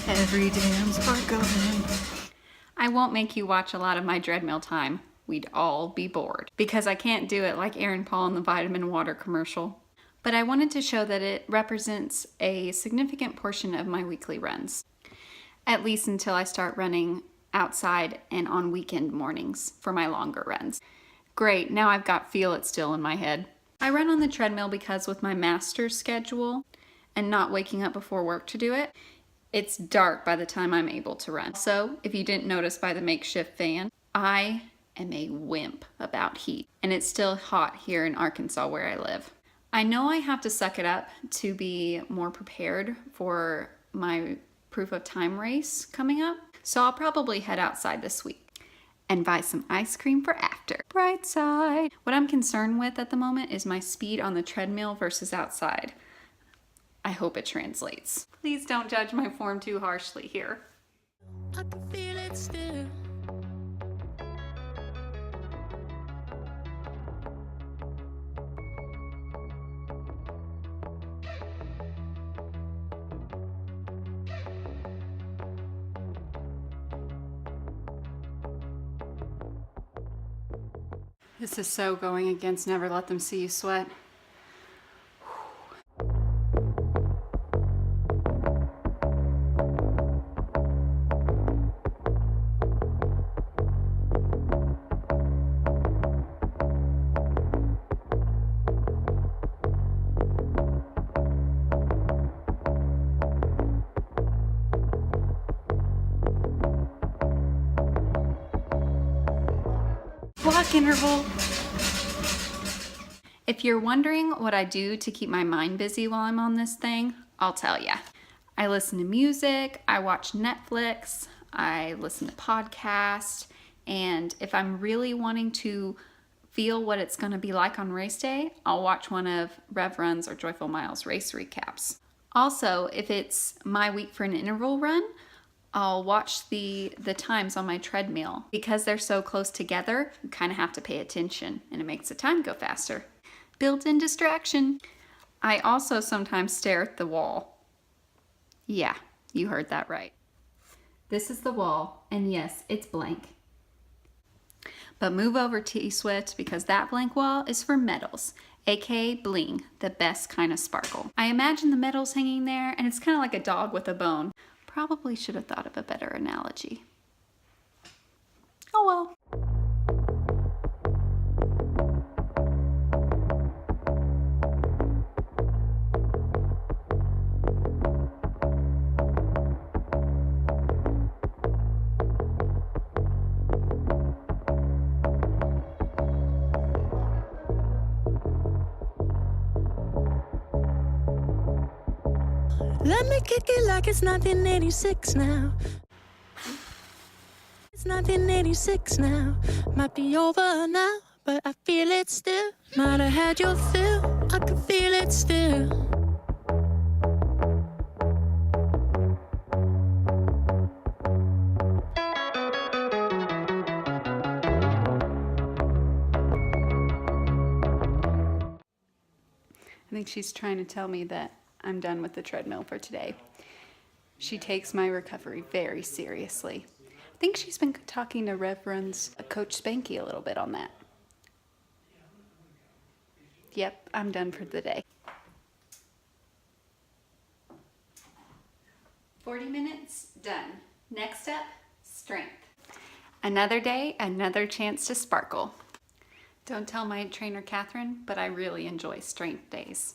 Every damn sparkle. I won't make you watch a lot of my treadmill time. We'd all be bored. Because I can't do it like Aaron Paul in the vitamin water commercial. But I wanted to show that it represents a significant portion of my weekly runs. At least until I start running outside and on weekend mornings for my longer runs. Great, now I've got Feel It Still in my head. I run on the treadmill because with my master's schedule and not waking up before work to do it, it's dark by the time I'm able to run. So, if you didn't notice by the makeshift fan, I am a wimp about heat. And it's still hot here in Arkansas where I live. I know I have to suck it up to be more prepared for my proof of time race coming up. So I'll probably head outside this week and buy some ice cream for after. Bright side. What I'm concerned with at the moment is my speed on the treadmill versus outside. I hope it translates. Please don't judge my form too harshly here. I can feel it still. This is so going against never let them see you sweat. Block interval. If you're wondering what I do to keep my mind busy while I'm on this thing, I'll tell ya. I listen to music, I watch Netflix, I listen to podcasts, and if I'm really wanting to feel what it's going to be like on race day, I'll watch one of RezRuns or Joyful Miles race recaps. Also, if it's my week for an interval run, I'll watch the times on my treadmill. Because they're so close together, you kind of have to pay attention and it makes the time go faster. Built-in distraction. I also sometimes stare at the wall. Yeah, you heard that right. This is the wall, and yes, it's blank. But move over T-Swift because that blank wall is for medals, aka bling, the best kind of sparkle. I imagine the medals hanging there, and it's kind of like a dog with a bone. Probably should have thought of a better analogy. Oh well. Let me kick it like it's 1986 now. It's 1986 now. Might be over now, but I feel it still. Might have had your fill, I can feel it still. I think she's trying to tell me that I'm done with the treadmill for today. She takes my recovery very seriously. I think she's been talking to RezRuns Coach Spanky a little bit on that. Yep, I'm done for the day. 40 minutes, done. Next up, strength. Another day, another chance to sparkle. Don't tell my trainer Catherine, but I really enjoy strength days.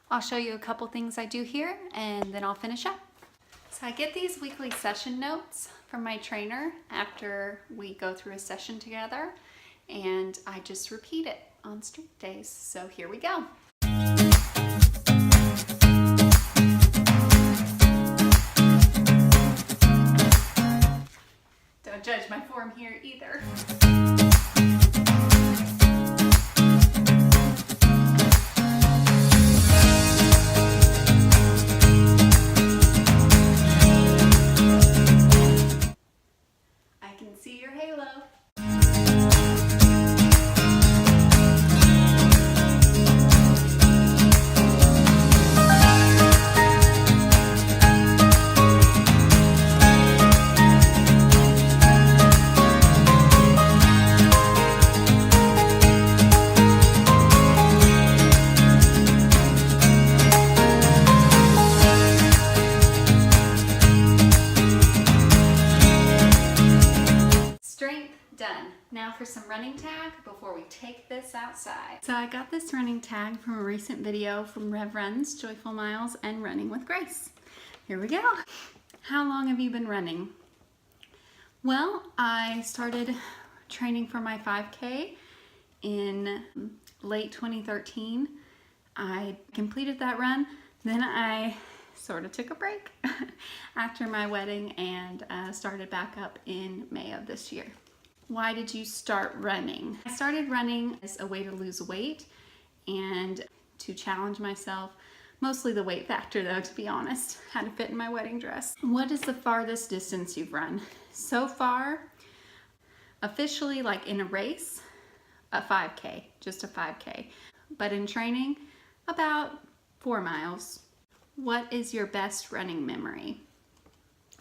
I'll show you a couple things I do here and then I'll finish up. So I get these weekly session notes from my trainer after we go through a session together, and I just repeat it on strength days. So here we go. Don't judge my form here either. See your halo. running tag before we take this outside. So I got this running tag from a recent video from RezRuns, Joyful Miles, and Running with Grace. Here we go. How long have you been running? Well, I started training for my 5K in late 2013. I completed that run, then I sort of took a break after my wedding and started back up in May of this year. Why did you start running? I started running as a way to lose weight and to challenge myself. Mostly the weight factor though, to be honest. How to fit in my wedding dress. What is the farthest distance you've run? So far, officially like in a race, a 5K, just a 5K. But in training, about 4 miles. What is your best running memory?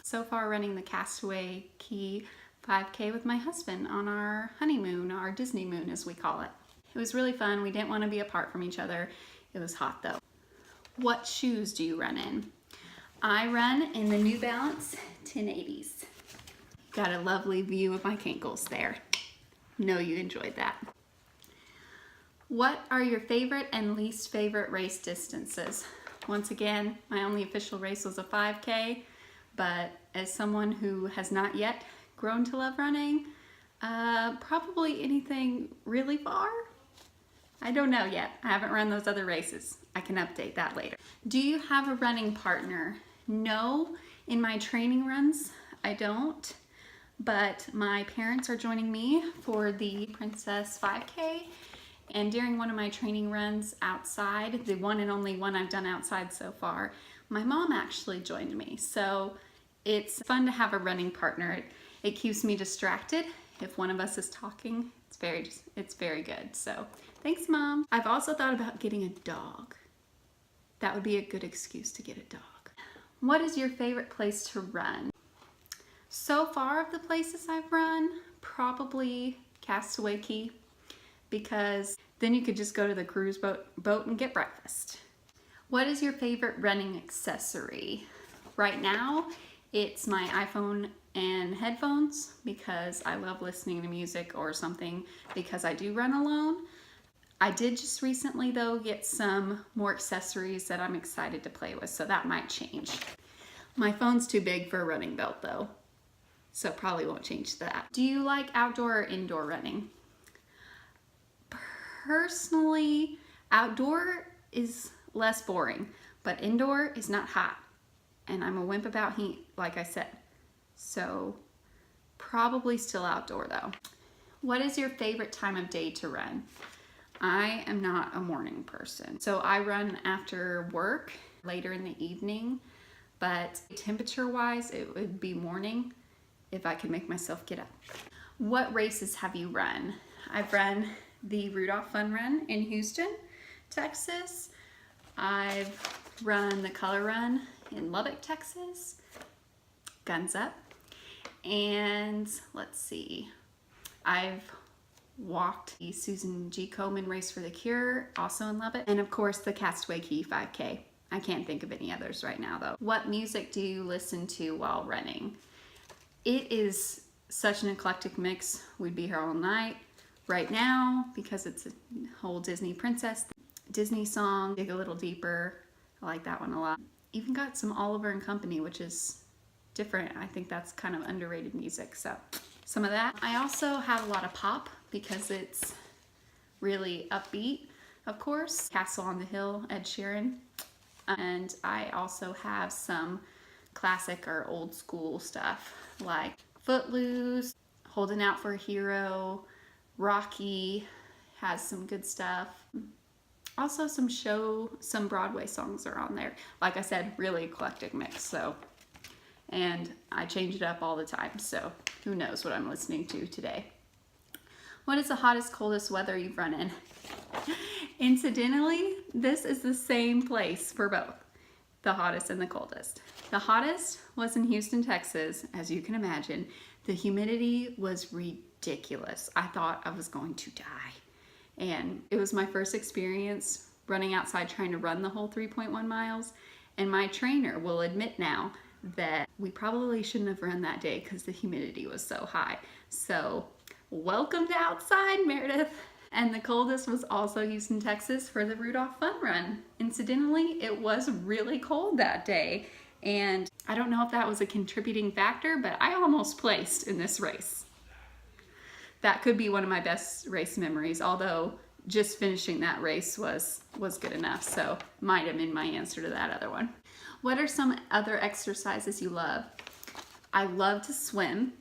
So far running the Castaway Key 5K with my husband on our honeymoon, our Disney moon as we call it. It was really fun. We didn't want to be apart from each other. It was hot though. What shoes do you run in? I run in the New Balance 1080s. Got a lovely view of my kinkles there. Know you enjoyed that. What are your favorite and least favorite race distances? Once again, my only official race was a 5K, but as someone who has not yet grown to love running, probably anything really far. I don't know yet. I haven't run those other races. I can update that later. Do you have a running partner? No, in my training runs, I don't, but my parents are joining me for the Princess 5K. And during one of my training runs outside, the one and only one I've done outside so far, my mom actually joined me. So it's fun to have a running partner. It keeps me distracted. If one of us is talking, it's very good. So thanks, Mom. I've also thought about getting a dog. That would be a good excuse to get a dog. What is your favorite place to run? So far of the places I've run, probably Castaway Key, because then you could just go to the cruise boat and get breakfast. What is your favorite running accessory? Right now, it's my iPhone and headphones because I love listening to music or something because I do run alone. I did just recently though get some more accessories that I'm excited to play with, so that might change. My phone's too big for a running belt though, so probably won't change that. Do you like outdoor or indoor running? Personally, outdoor is less boring, but indoor is not hot. And I'm a wimp about heat, like I said. So probably still outdoor though. What is your favorite time of day to run? I am not a morning person. So I run after work, later in the evening, but temperature wise, it would be morning if I could make myself get up. What races have you run? I've run the Rudolph Fun Run in Houston, Texas. I've run the Color Run in Lubbock, Texas. Guns up. And let's see, I've walked the Susan G. Komen Race for the Cure, also in Lubbock. And of course the Castaway Key 5K. I can't think of any others right now though. What music do you listen to while running? It is such an eclectic mix. We'd be here all night. Right now, because it's a whole Disney princess, Disney song, Dig a Little Deeper. I like that one a lot. Even got some Oliver and Company, which is different. I think that's kind of underrated music, so some of that. I also have a lot of pop because it's really upbeat, of course. Castle on the Hill, Ed Sheeran. And I also have some classic or old school stuff like Footloose, Holding Out for a Hero, Rocky has some good stuff. Also some Broadway songs are on there. Like I said, really eclectic mix, so. And I change it up all the time, so who knows what I'm listening to today. What is the hottest, coldest weather you've run in? Incidentally, this is the same place for both, the hottest and the coldest. The hottest was in Houston, Texas, as you can imagine. The humidity was ridiculous. I thought I was going to die. And it was my first experience running outside trying to run the whole 3.1 miles. And my trainer will admit now that we probably shouldn't have run that day because the humidity was so high. So Welcome to outside, Meredith. And the coldest was also Houston, Texas for the Rudolph Fun Run. Incidentally, it was really cold that day, and I don't know if that was a contributing factor, but I almost placed in this race. That could be one of my best race memories, although just finishing that race was good enough, so might have been my answer to that other one. What are some other exercises you love? I love to swim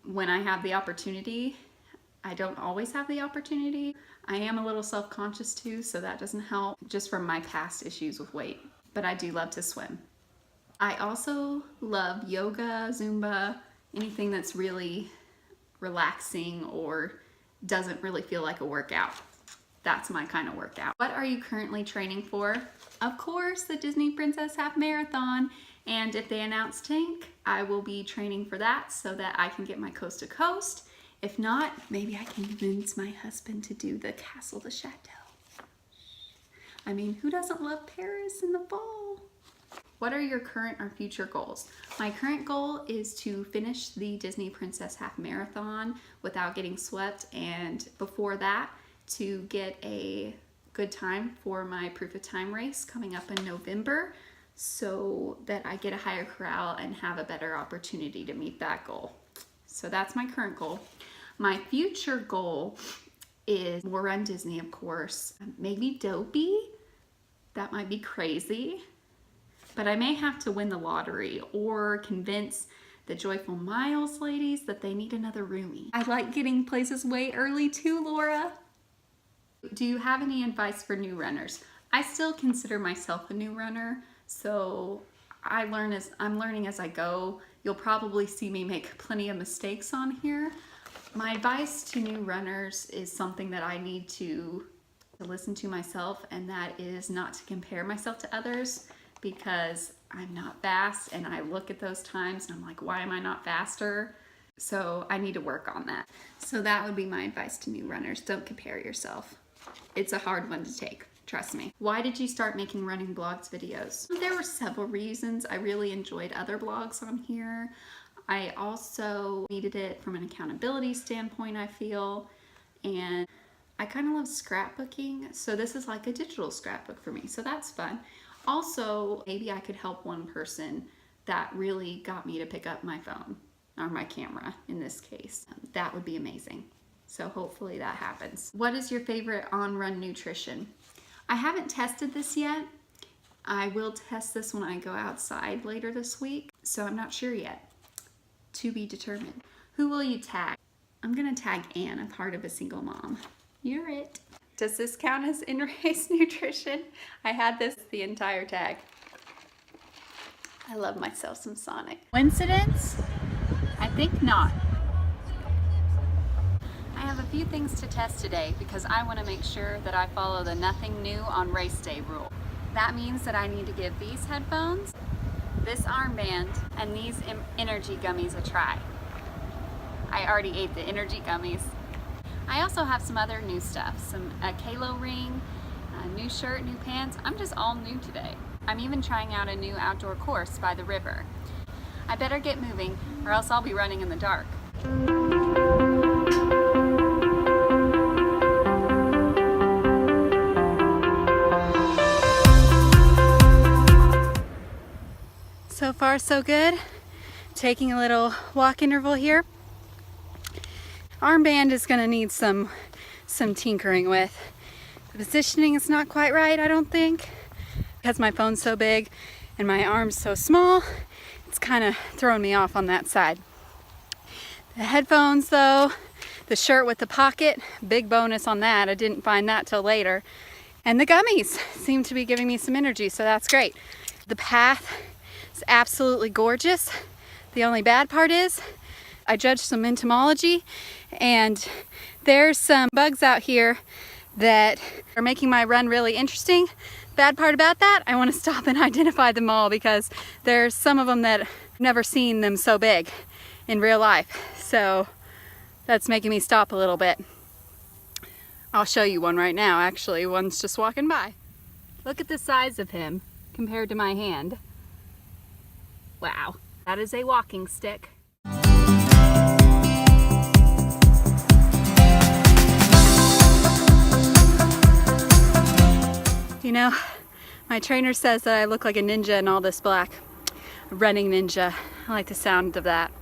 when I have the opportunity. I don't always have the opportunity. I am a little self-conscious too, so that doesn't help, just from my past issues with weight. But I do love to swim. I also love yoga, Zumba, anything that's really relaxing or doesn't really feel like a workout. That's my kind of workout. What are you currently training for? Of course, the Disney Princess Half Marathon. And if they announce tank, I will be training for that so that I can get my coast to coast. If not, maybe I can convince my husband to do the Castle de Chateau. I mean, who doesn't love Paris in the fall? What are your current or future goals? My current goal is to finish the Disney Princess Half Marathon without getting swept, and before that, to get a good time for my proof of time race coming up in November, so that I get a higher corral and have a better opportunity to meet that goal. So that's my current goal. My future goal is more Run Disney, of course. Maybe Dopey. That might be crazy. But I may have to win the lottery or convince the Joyful Miles ladies that they need another roomie. I like getting places way early too, Laura. Do you have any advice for new runners? I still consider myself a new runner, so I'm learning as I go. You'll probably see me make plenty of mistakes on here. My advice to new runners is something that I need to listen to myself, and that is not to compare myself to others, because I'm not fast and I look at those times and I'm like, why am I not faster? So I need to work on that. So that would be my advice to new runners. Don't compare yourself. It's a hard one to take. Trust me. Why did you start making running blogs videos? There were several reasons. I really enjoyed other blogs on here. I also needed it from an accountability standpoint, I feel. And I kind of love scrapbooking. So this is like a digital scrapbook for me. So that's fun. Also, maybe I could help one person that really got me to pick up my phone or my camera in this case. That would be amazing. So hopefully that happens. What is your favorite on-run nutrition? I haven't tested this yet. I will test this when I go outside later this week, so I'm not sure yet. To be determined. Who will you tag? I'm gonna tag Anne, a part of a single mom. You're it. Does this count as in-race nutrition? I had this the entire tag. I love myself some Sonic. Coincidence? I think not. I have a few things to test today because I want to make sure that I follow the nothing new on race day rule. That means that I need to give these headphones, this armband, and these energy gummies a try. I already ate the energy gummies. I also have some other new stuff, a Kalo ring, a new shirt, new pants. I'm just all new today. I'm even trying out a new outdoor course by the river. I better get moving or else I'll be running in the dark. So far so good. Taking a little walk interval here. Armband is gonna need some tinkering with. The positioning is not quite right, I don't think. Because my phone's so big and my arm's so small, it's kind of throwing me off on that side. The headphones though, the shirt with the pocket, big bonus on that. I didn't find that till later. And the gummies seem to be giving me some energy, so that's great. The path is absolutely gorgeous. The only bad part is I judged some entomology and there's some bugs out here that are making my run really interesting. Bad part about that, I want to stop and identify them all because there's some of them that I've never seen them so big in real life. So that's making me stop a little bit. I'll show you one right now, actually. One's just walking by. Look at the size of him compared to my hand. Wow, that is a walking stick. You know, my trainer says that I look like a ninja in all this black. A running ninja. I like the sound of that.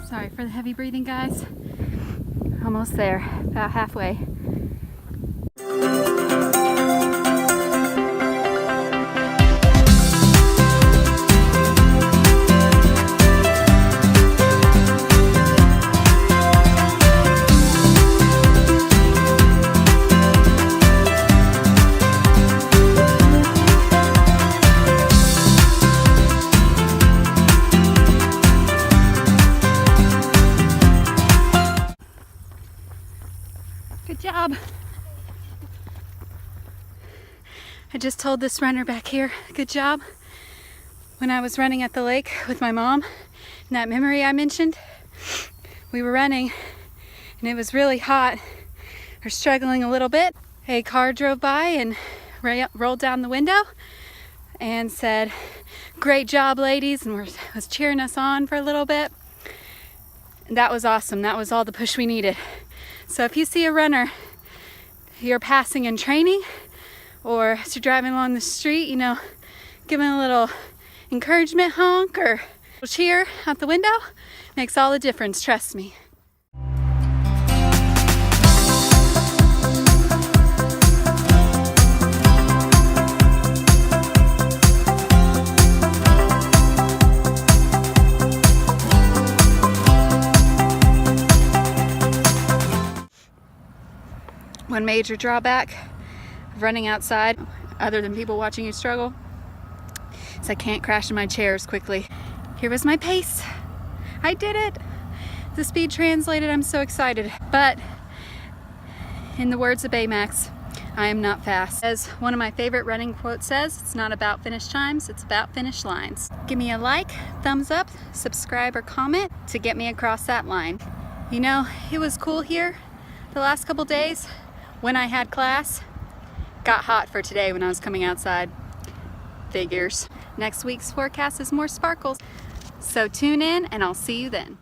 Sorry for the heavy breathing, guys. Almost there, about halfway. Good job. I just told this runner back here, good job. When I was running at the lake with my mom, in that memory I mentioned, we were running and it was really hot. We're struggling a little bit. A car drove by and rolled down the window and said, "Great job, ladies," and was cheering us on for a little bit. And that was awesome. That was all the push we needed. So if you see a runner you're passing in training, or as you're driving along the street, you know, give them a little encouragement honk or a cheer out the window, makes all the difference, trust me. One major drawback of running outside, other than people watching you struggle, is I can't crash in my chair as quickly. Here was my pace. I did it. The speed translated, I'm so excited. But in the words of Baymax, I am not fast. As one of my favorite running quotes says, it's not about finish times, it's about finish lines. Give me a like, thumbs up, subscribe or comment to get me across that line. You know, it was cool here the last couple days. When I had class, got hot for today when I was coming outside. Figures. Next week's forecast is more sparkles. So tune in and I'll see you then.